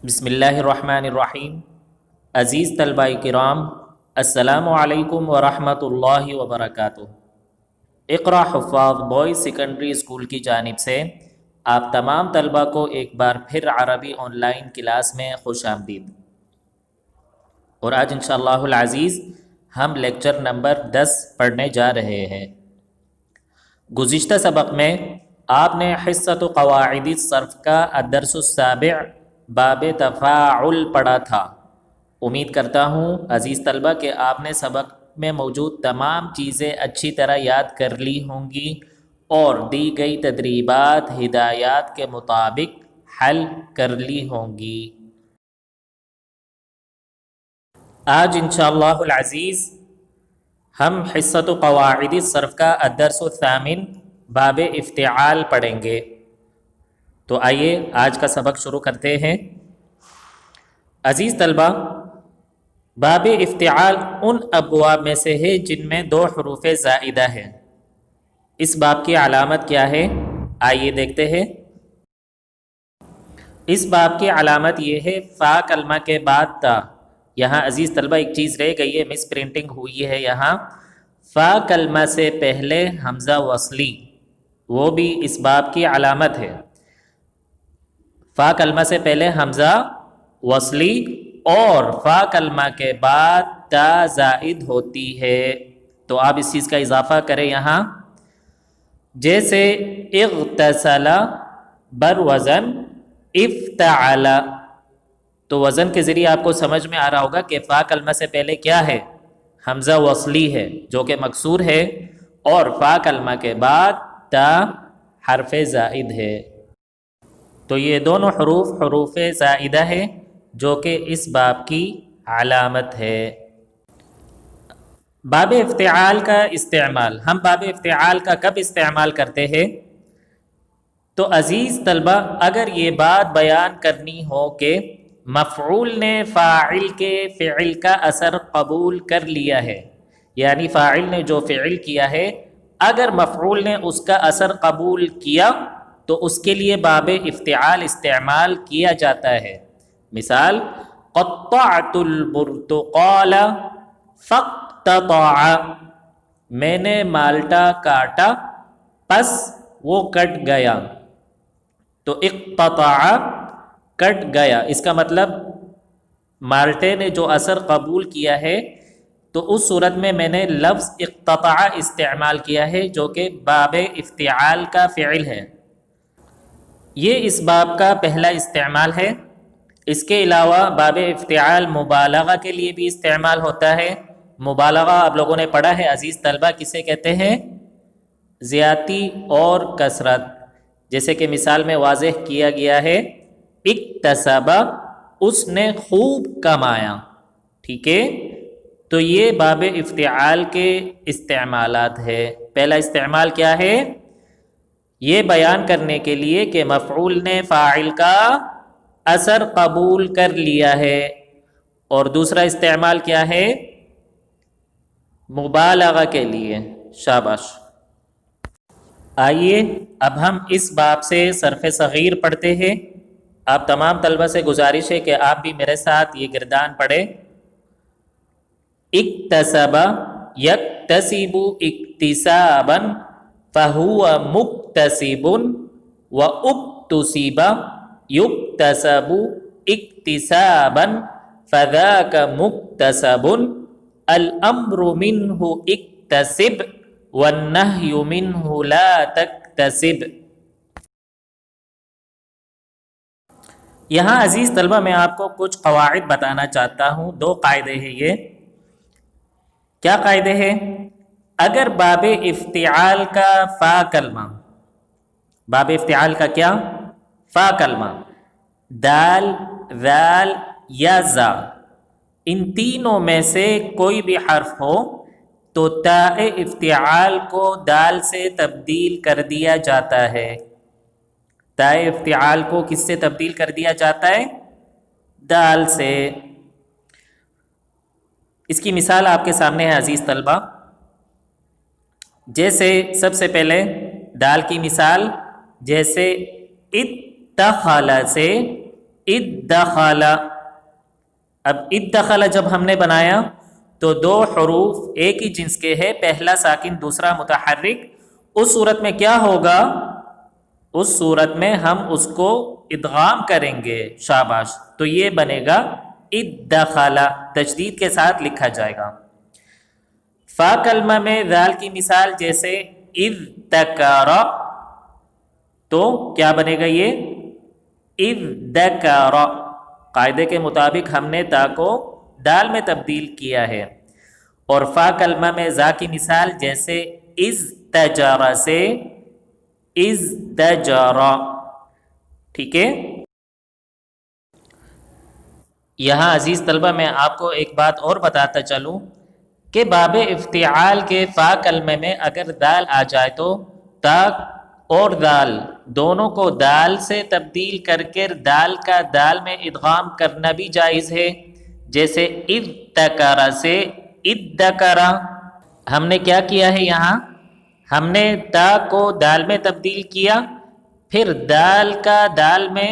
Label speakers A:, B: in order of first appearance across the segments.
A: بسم اللہ الرحمن الرحیم۔ عزیز طلبہ کرام، السلام علیکم ورحمۃ اللہ وبرکاتہ۔ اقرا حفاظ بوائز سیکنڈری اسکول کی جانب سے آپ تمام طلبہ کو ایک بار پھر عربی آن لائن کلاس میں خوش آمدید۔ اور آج انشاءاللہ العزیز ہم لیکچر نمبر 10 پڑھنے جا رہے ہیں۔ گزشتہ سبق میں آپ نے حصۃ قواعد الصرف کا الدرس السابع باب تفاعل پڑھا تھا۔ امید کرتا ہوں عزیز طلبہ کہ آپ نے سبق میں موجود تمام چیزیں اچھی طرح یاد کر لی ہوں گی اور دی گئی تدریبات ہدایات کے مطابق حل کر لی ہوں گی۔ آج انشاءاللہ العزیز ہم حصۃ قواعد الصرف کا الدرس الثامن باب افتعال پڑھیں گے۔ تو آئیے آج کا سبق شروع کرتے ہیں۔ عزیز طلبہ، باب افتعال ان ابواب میں سے ہے جن میں 2 حروف زائدہ ہیں۔ اس باب کی علامت کیا ہے؟ آئیے دیکھتے ہیں۔ اس باب کی علامت یہ ہے فا کلمہ کے بعد تا۔ یہاں عزیز طلبہ ایک چیز رہ گئی ہے، مس پرنٹنگ ہوئی ہے۔ یہاں فا کلمہ سے پہلے حمزہ وصلی، وہ بھی اس باب کی علامت ہے۔ فا کلمہ سے پہلے حمزہ وصلی اور فا کلمہ کے بعد تا زائد ہوتی ہے، تو آپ اس چیز کا اضافہ کریں یہاں، جیسے اغتسل بر وزن افتعل، تو وزن کے ذریعے آپ کو سمجھ میں آ رہا ہوگا کہ فا کلمہ سے پہلے کیا ہے؟ حمزہ وصلی ہے جو کہ مکسور ہے، اور فا کلمہ کے بعد تا حرف زائد ہے۔ تو یہ دونوں حروف زائدہ ہے جو کہ اس باب کی علامت ہے۔ باب افتعال کا استعمال، ہم باب افتعال کا کب استعمال کرتے ہیں؟ تو عزیز طلبہ، اگر یہ بات بیان کرنی ہو کہ مفعول نے فاعل کے فعل کا اثر قبول کر لیا ہے، یعنی فاعل نے جو فعل کیا ہے اگر مفعول نے اس کا اثر قبول کیا تو اس کے لیے باب افتعال استعمال کیا جاتا ہے۔ مثال، قطعت البرتقال فاقتطع، میں نے مالٹا کاٹا پس وہ کٹ گیا۔ تو اقتطع کٹ گیا، اس کا مطلب مالٹے نے جو اثر قبول کیا ہے تو اس صورت میں نے لفظ اقتطع استعمال کیا ہے جو کہ باب افتعال کا فعل ہے۔ یہ اس باب کا پہلا استعمال ہے۔ اس کے علاوہ باب افتعال مبالغہ کے لیے بھی استعمال ہوتا ہے۔ مبالغہ آپ لوگوں نے پڑھا ہے عزیز طلبہ، کسے کہتے ہیں؟ زیادتی اور کثرت، جیسے کہ مثال میں واضح کیا گیا ہے، اکتسب، اس نے خوب کمایا، ٹھیک ہے؟ تو یہ باب افتعال کے استعمالات ہے۔ پہلا استعمال کیا ہے؟ یہ بیان کرنے کے لیے کہ مفعول نے فاعل کا اثر قبول کر لیا ہے، اور دوسرا استعمال کیا ہے؟ مبالغہ کے لیے۔ شاباش۔ آئیے اب ہم اس باب سے صرف صغیر پڑھتے ہیں۔ آپ تمام طلبہ سے گزارش ہے کہ آپ بھی میرے ساتھ یہ گردان پڑھیں۔ اکتسب یکتسب اکتسابا فہو مکتسب واکتسب یکتسب اکتسابا فذاک مکتسب الامر منہ اکتسب والنہی منہ لا تکتسب۔ یہاں عزیز طلبہ میں آپ کو کچھ قواعد بتانا چاہتا ہوں۔ 2 قاعدے ہیں یہ۔ کیا قاعدے ہیں؟ اگر باب افتعال کا فا کلمہ، باب افتعال کا کیا؟ فا کلمہ، دال، ذال یا زا، ان تینوں میں سے کوئی بھی حرف ہو تو تاء افتعال کو دال سے تبدیل کر دیا جاتا ہے۔ تاء افتعال کو کس سے تبدیل کر دیا جاتا ہے؟ دال سے۔ اس کی مثال آپ کے سامنے ہے عزیز طلبہ۔ جیسے سب سے پہلے دال کی مثال، جیسے اتخل سے ادخل. اب ادخل جب ہم نے بنایا تو دو حروف ایک ہی جنس کے ہیں، پہلا ساکن دوسرا متحرک. اس صورت میں کیا ہوگا؟ اس صورت میں ہم اس کو ادغام کریں گے. شاباش. تو یہ بنے گا ادخل، تجدید کے ساتھ لکھا جائے گا. فا کلمہ میں ذال کی مثال جیسے اذکر، تو کیا بنے گا؟ یہ اذکر. قاعدے کے مطابق ہم نے تا کو دال میں تبدیل کیا ہے. اور فا کلمہ میں زا کی مثال جیسے ازدجر سے ازدجر. ٹھیک ہے. یہاں عزیز طلبہ میں آپ کو ایک بات اور بتاتا چلوں کہ باب افتعال کے فا کلمے میں اگر دال آ جائے تو تا اور دال دونوں کو دال سے تبدیل کر کے دال کا دال میں ادغام کرنا بھی جائز ہے. جیسے اذکر سے ادکر. ہم نے کیا کیا ہے یہاں؟ ہم نے تا کو دال میں تبدیل کیا، پھر دال کا دال میں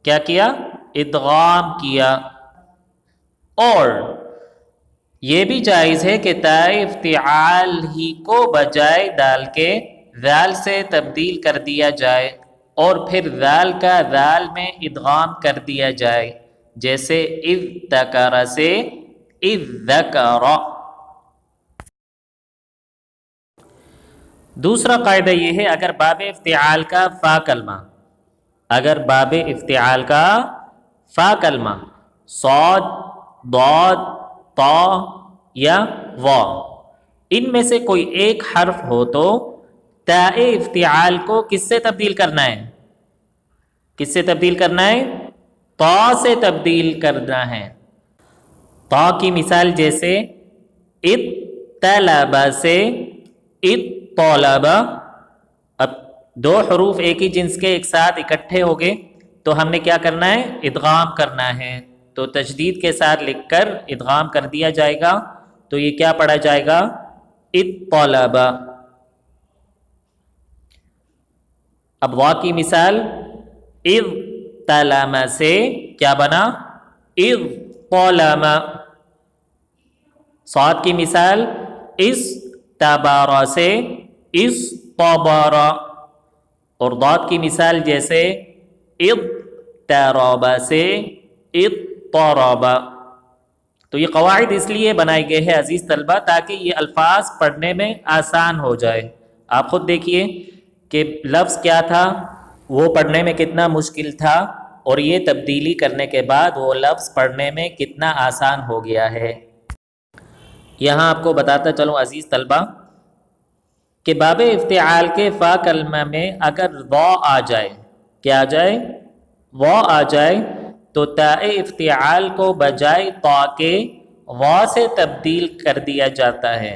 A: کیا کیا؟ ادغام کیا. اور یہ بھی جائز ہے کہ تا افتعال ہی کو بجائے دال کے ذال سے تبدیل کر دیا جائے اور پھر ذال کا ذال میں ادغام کر دیا جائے، جیسے اذکر سے اذکر. دوسرا قاعدہ یہ ہے، اگر باب افتعال کا فا کلمہ، اگر باب افتعال کا فا کلمہ صاد، ضاد، طا یا وا، ان میں سے کوئی ایک حرف ہو تو تا افتعال کو کس سے تبدیل کرنا ہے؟ کس سے تبدیل کرنا ہے؟ طا سے تبدیل کرنا ہے. طا کی مثال جیسے اطلب سے اطلب. اب دو حروف ایک ہی جنس کے ایک ساتھ اکٹھے ہو گئے تو ہم نے کیا کرنا ہے؟ ادغام کرنا ہے. تو تجدید کے ساتھ لکھ کر ادغام کر دیا جائے گا. تو یہ کیا پڑھا جائے گا؟ اطلب. اب وا کی مثال اظلم سے کیا بنا؟ اظلم. صاد کی مثال استبر سے استبر. اور ضاد کی مثال جیسے اضطرب سے اضطرب. تو یہ قواعد اس لیے بنائے گئے ہیں عزیز طلبہ تاکہ یہ الفاظ پڑھنے میں آسان ہو جائے. آپ خود دیکھیے کہ لفظ کیا تھا، وہ پڑھنے میں کتنا مشکل تھا، اور یہ تبدیلی کرنے کے بعد وہ لفظ پڑھنے میں کتنا آسان ہو گیا ہے. یہاں آپ کو بتاتا چلوں عزیز طلبہ کہ باب افتعال کے فا کلمہ میں اگر وا آ جائے، کیا آ جائے؟ وا آ جائے تو تا افتعال کو بجائے طا کے وا سے تبدیل کر دیا جاتا ہے.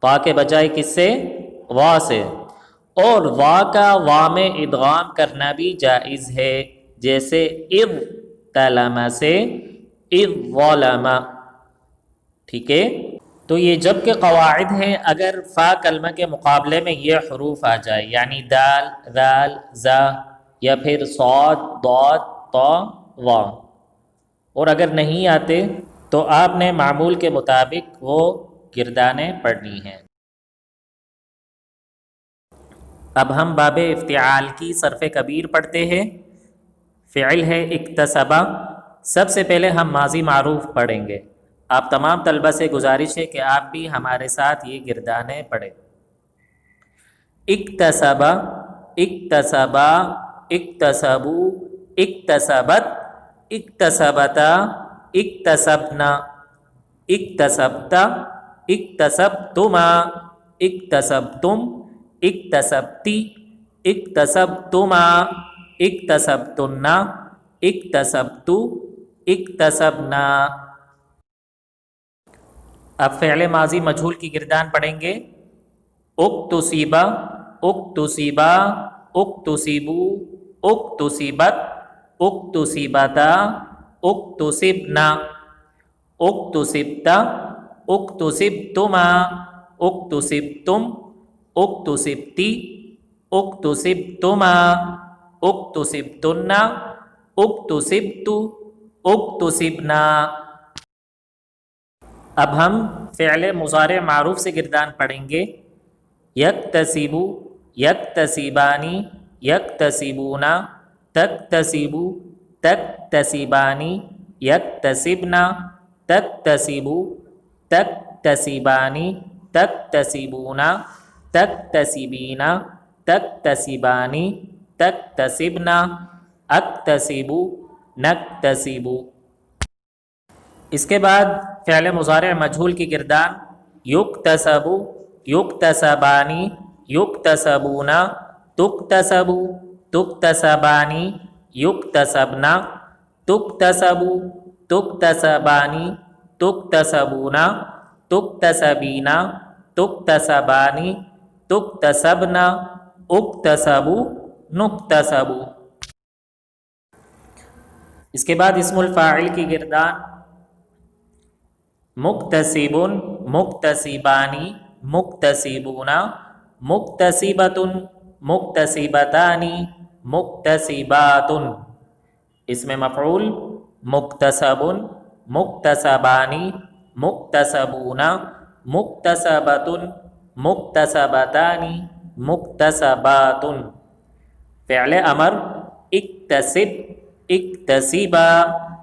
A: طا کے بجائے کس سے؟ وا سے. اور وا کا وا میں ادغام کرنا بھی جائز ہے، جیسے اظلم سے اظلم. ٹھیک ہے. تو یہ جب کے قواعد ہیں اگر فا کلمہ کے مقابلے میں یہ حروف آ جائے، یعنی دال، ذال، زا، یا پھر صاد، ضاد، طا، وا، اور اگر نہیں آتے تو آپ نے معمول کے مطابق وہ گردانیں پڑھنی ہیں. اب ہم باب افتعال کی صرف کبیر پڑھتے ہیں. فعل ہے اکتسبہ. سب سے پہلے ہم ماضی معروف پڑھیں گے. آپ تمام طلبہ سے گزارش ہے کہ آپ بھی ہمارے ساتھ یہ گردانیں پڑھیں. اکتسبہ، اکتسبا، اکتسبو، اکتسبت، اکتسبتا، اکتسبنا، اکتسبتا، اکتسبتما، اکتسبتم، اکتسبتی، اکتسبتما، اکتسبتن، اکتسبتو، اکتسبنا. اب فعل ماضی مجہول کی گردان پڑھیں گے. اکتسبا، اکتسبا، اکتسبو، اکتسبت، اکتسبتا، اکتسبنا، اکتسبتا، اکتسبتما، اکتسبتم، اکتسبتی، اکتسبتما، اکتسبتن، اکتسبت اکتسبنا۔ اب ہم فعل مضارع معروف سے گردان پڑھیں گے۔ یکتسب یکتسبانی یکتسبون تکتسب تکتسبانی یکتسبنا تکتسب تکتسبانی تکتسبون تکتسبین تکتسبانی تکتسبنا اکتسب نکتسب۔ اس کے بعد فعل مضارع مجہول کی گردان یکتسب یکتسبانی یکتسبون تکتسب تکتسبانی یکتسبنا تکتسب تکتسبانی تکتسبون تکتسبین تکتسبانی تکتسبنا اکتسب نکتسب۔ اس کے بعد اسم الفاعل کی گردان مکتسب مکتسبانی مکتسبون مکتسبۃ مکتسبتان مکتسبات۔ اسم مفعول مکتسب مکتسبانی مکتسبون مکتسبۃ مکتسبتان مکتسبات۔ فعل امر اکتسب اکتسبا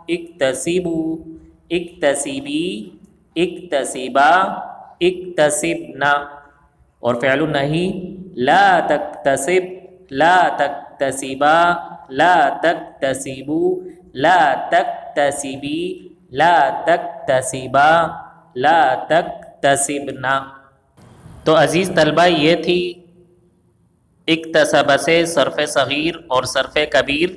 A: اکتسبوا اکتسبی اکتسبا اکتسبنا۔ اور فعل النہی لا تکتسب لا تکتسبا لا تکتسبوا لا تکتسبی لا تکتسبا لا تکتسبنا۔ تو عزیز طلبہ یہ تھی اکتسب سے صرف صغیر اور صرف کبیر۔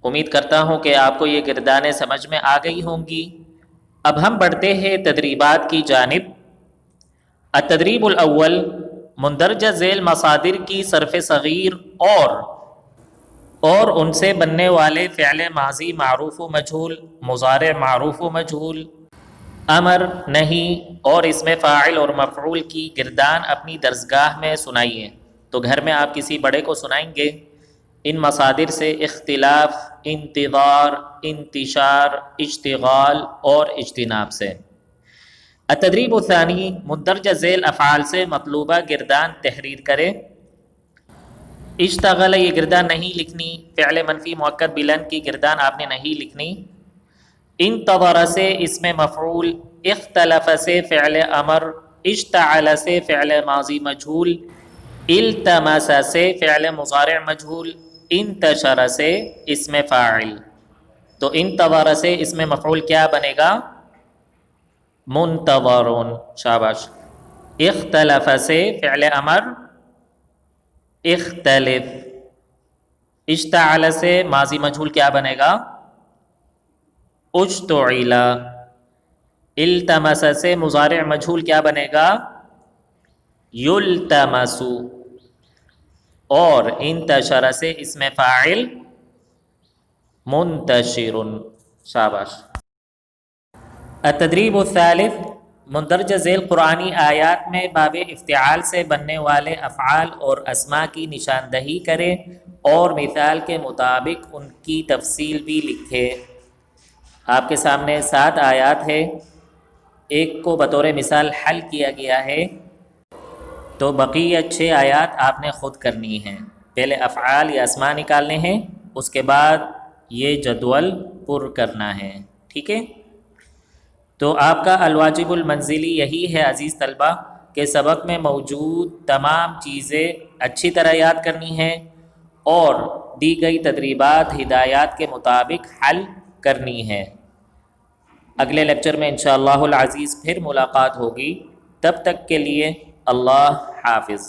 A: امید کرتا ہوں کہ آپ کو یہ گردانیں سمجھ میں آ گئی ہوں گی۔ اب ہم بڑھتے ہیں تدریبات کی جانب۔ التدریب الاول، مندرجہ ذیل مصادر کی صرف صغیر اور ان سے بننے والے فعل ماضی معروف و مجہول، مضارع معروف و مجہول، امر، نہی اور اسم فاعل اور مفعول کی گردان اپنی درسگاہ میں سنائیے۔ تو گھر میں آپ کسی بڑے کو سنائیں گے۔ ان مصادر سے اختلاف، انتظار، انتشار، اشتغال اور اجتناب سے۔ التدریب الثانی، مندرجہ ذیل افعال سے مطلوبہ گردان تحریر کرے۔ اشتغل یہ گردان نہیں لکھنی، فعل منفی مؤکد بلن کی گردان آپ نے نہیں لکھنی۔ انتظر سے اسم مفعول، اختلف سے فعل امر، اشتعل سے فعل ماضی مجہول، التمس سے فعل مضارع مجہول، انتشر سے اسم فاعل۔ تو انتظر سے اسم مفعول کیا بنے گا؟ منتظرون، شاباش۔ اختلف سے فعل امر اختلف۔ اشتعل سے ماضی مجہول کیا بنے گا؟ اشتعل۔ التمس سے مضارع مجہول کیا بنے گا؟ یلتمس۔ اور انتشر سے اسم فاعل منتشر، شاباش۔ التدریب الثالث، مندرجہ ذیل قرآنی آیات میں باب افتعال سے بننے والے افعال اور اسماء کی نشاندہی کرے اور مثال کے مطابق ان کی تفصیل بھی لکھے۔ آپ کے سامنے 7 آیات ہے، ایک کو بطور مثال حل کیا گیا ہے، تو بقیہ 6 آیات آپ نے خود کرنی ہیں۔ پہلے افعال یا اسماء نکالنے ہیں، اس کے بعد یہ جدول پر کرنا ہے، ٹھیک ہے؟ تو آپ کا الواجب المنزلی یہی ہے عزیز طلبہ کہ سبق میں موجود تمام چیزیں اچھی طرح یاد کرنی ہیں اور دی گئی تدریبات ہدایات کے مطابق حل کرنی ہے۔ اگلے لیکچر میں انشاءاللہ العزیز پھر ملاقات ہوگی، تب تک کے لیے اللہ حافظ۔